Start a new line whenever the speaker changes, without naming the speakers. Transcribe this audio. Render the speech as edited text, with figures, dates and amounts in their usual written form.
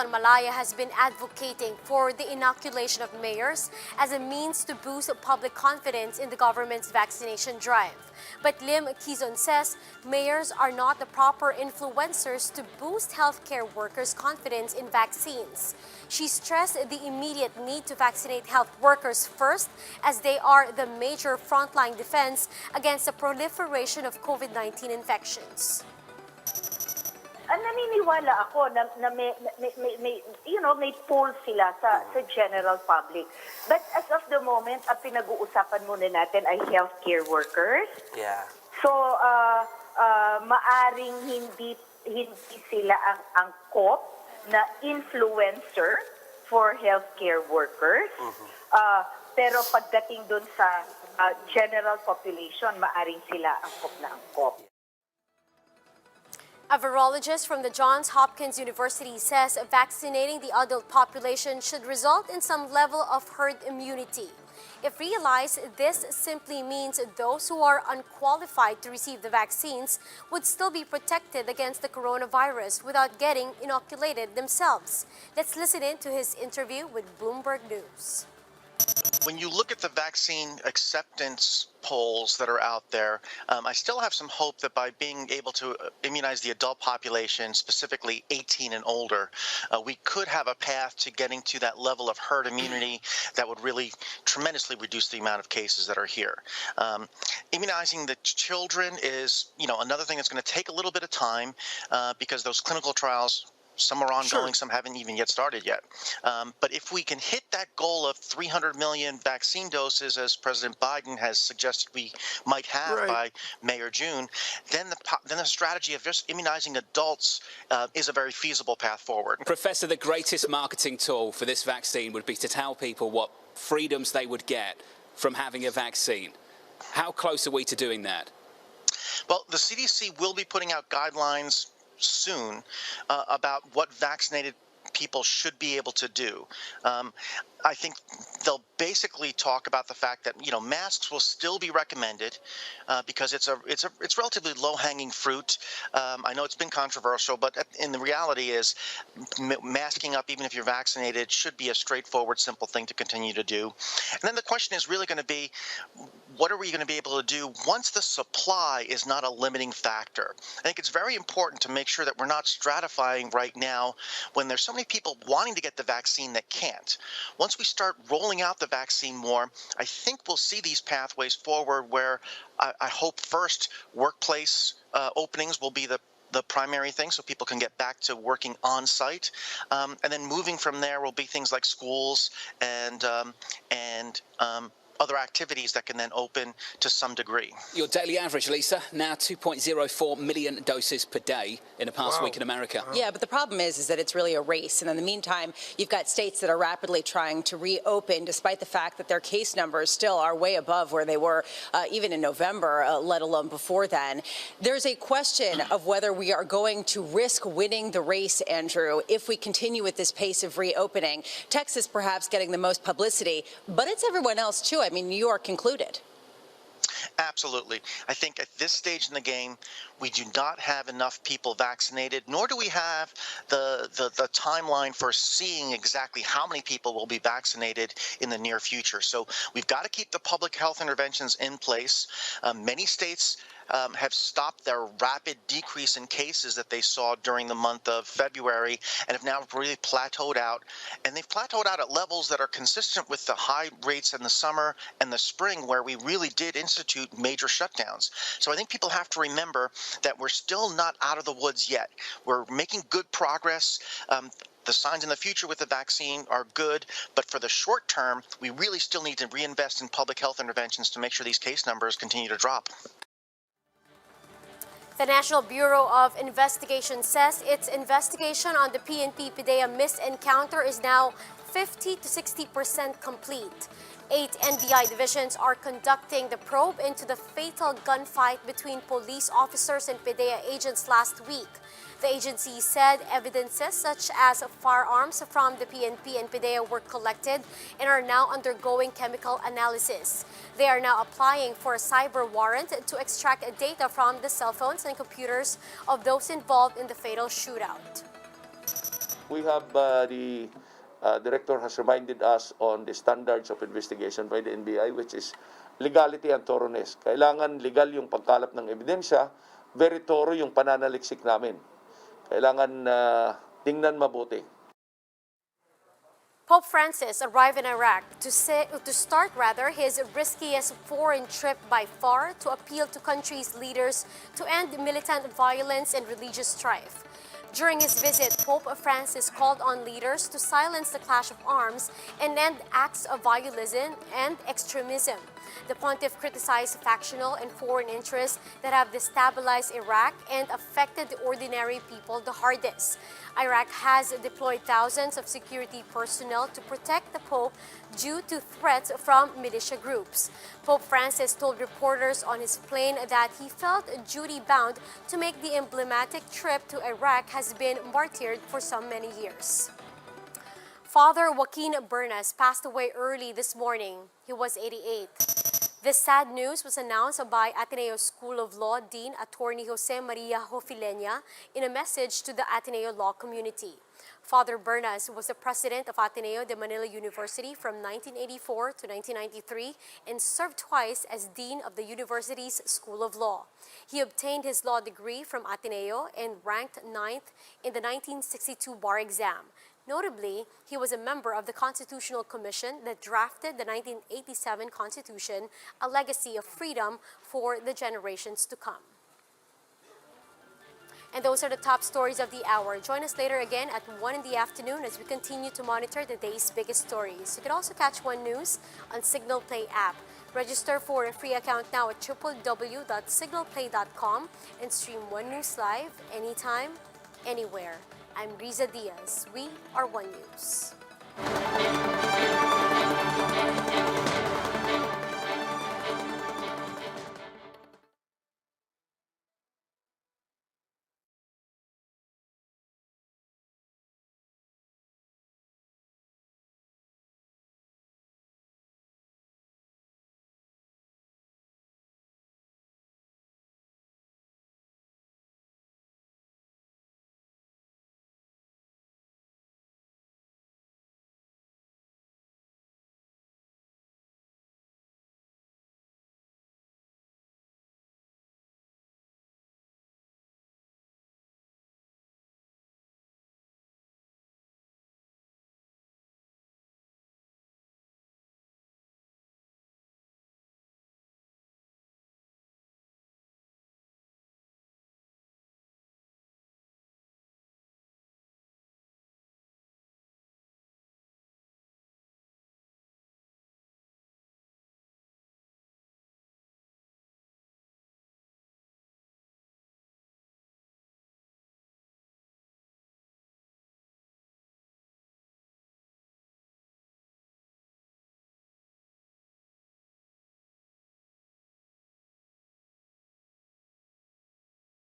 Malaya has been advocating for the inoculation of mayors as a means to boost public confidence in the government's vaccination drive. But Lim Quizon says mayors are not the proper influencers to boost healthcare workers' confidence in vaccines. She stressed the immediate need to vaccinate health workers first, as they are the major frontline defense against the proliferation of COVID-19 infections.
Naniniwala ako na may pull sila sa general public. But as of the moment, ang pinag-uusapan muna natin ay healthcare workers.
Yeah.
So, maaring hindi sila ang angkop na influencer for healthcare workers. Pero pagdating dun sa general population, maaring sila angkop na angkop.
A virologist from the Johns Hopkins University says vaccinating the adult population should result in some level of herd immunity. If realized, this simply means those who are unqualified to receive the vaccines would still be protected against the coronavirus without getting inoculated themselves. Let's listen in to his interview with Bloomberg News.
When you look at the vaccine acceptance polls that are out there, I still have some hope that by being able to immunize the adult population, specifically 18 and older, we could have a path to getting to that level of herd immunity that would really tremendously reduce the amount of cases that are here. Immunizing the children is, another thing that's going to take a little bit of time because those clinical trials, some are ongoing, some haven't even yet started yet. But if we can hit that goal of 300 million vaccine doses, as President Biden has suggested we might have by May or June, then the strategy of just immunizing adults is a very feasible path forward.
Professor, the greatest marketing tool for this vaccine would be to tell people what freedoms they would get from having a vaccine. How close are we to doing that?
Well, the CDC will be putting out guidelines soon about what vaccinated people should be able to do. I think they'll basically talk about the fact that masks will still be recommended because it's relatively low-hanging fruit. I know it's been controversial, but in the reality is masking up, even if you're vaccinated, should be a straightforward, simple thing to continue to do. And then the question is really going to be, what are we going to be able to do once the supply is not a limiting factor? I think it's very important to make sure that we're not stratifying right now when there's so many people wanting to get the vaccine that can't. Once we start rolling out the vaccine more, I think we'll see these pathways forward where I hope first workplace openings will be the primary thing, so people can get back to working on site, and then moving from there will be things like schools and other activities that can then open to some degree.
Your daily average, Lisa, now 2.04 million doses per day in the past week in America.
Yeah, but the problem is that it's really a race. And in the meantime, you've got states that are rapidly trying to reopen, despite the fact that their case numbers still are way above where they were even in November, let alone before then. There's a question of whether we are going to risk winning the race, Andrew, if we continue with this pace of reopening. Texas perhaps getting the most publicity, but it's everyone else too. I mean, New York included.
Absolutely. I think at this stage in the game, we do not have enough people vaccinated, nor do we have the timeline for seeing exactly how many people will be vaccinated in the near future. So we've got to keep the public health interventions in place. Many states have stopped their rapid decrease in cases that they saw during the month of February and have now really plateaued out. And they've plateaued out at levels that are consistent with the high rates in the summer and the spring, where we really did institute major shutdowns. So I think people have to remember that we're still not out of the woods yet. We're making good progress. The signs in the future with the vaccine are good, but for the short term, we really still need to reinvest in public health interventions to make sure these case numbers continue to drop.
The National Bureau of Investigation says its investigation on the PNP PDEA misencounter is now 50 to 60% complete. 8 NBI divisions are conducting the probe into the fatal gunfight between police officers and PDEA agents last week. The agency said evidences such as firearms from the PNP and PDEA were collected and are now undergoing chemical analysis. They are now applying for a cyber warrant to extract data from the cell phones and computers of those involved in the fatal shootout.
we have the director has reminded us on the standards of investigation by the NBI, which is legality and thoroughness. Kailangan legal yung pagkalap ng ebidensya, very thorough yung pananaliksik namin. Kailangan tingnan mabuti.
Pope Francis arrived in Iraq to start his riskiest foreign trip by far to appeal to country's leaders to end militant violence and religious strife. During his visit, Pope Francis called on leaders to silence the clash of arms and end acts of violence and extremism. The pontiff criticized factional and foreign interests that have destabilized Iraq and affected the ordinary people the hardest. Iraq has deployed thousands of security personnel to protect the Pope due to threats from militia groups. Pope Francis told reporters on his plane that he felt duty-bound to make the emblematic trip to Iraq has been martyred for so many years. Father Joaquin Bernas passed away early this morning. He was 88. This sad news was announced by Ateneo School of Law Dean Attorney Jose Maria Hofilenya in a message to the Ateneo law community. Father Bernas was the president of Ateneo de Manila University from 1984 to 1993 and served twice as dean of the university's School of Law. He obtained his law degree from Ateneo and ranked 9th in the 1962 bar exam. Notably, he was a member of the Constitutional Commission that drafted the 1987 Constitution, a legacy of freedom for the generations to come. And those are the top stories of the hour. Join us later again at 1 in the afternoon as we continue to monitor the day's biggest stories. You can also catch One News on Signal Play app. Register for a free account now at www.signalplay.com and stream One News live anytime, anywhere. I'm Riza Diaz. We are One News.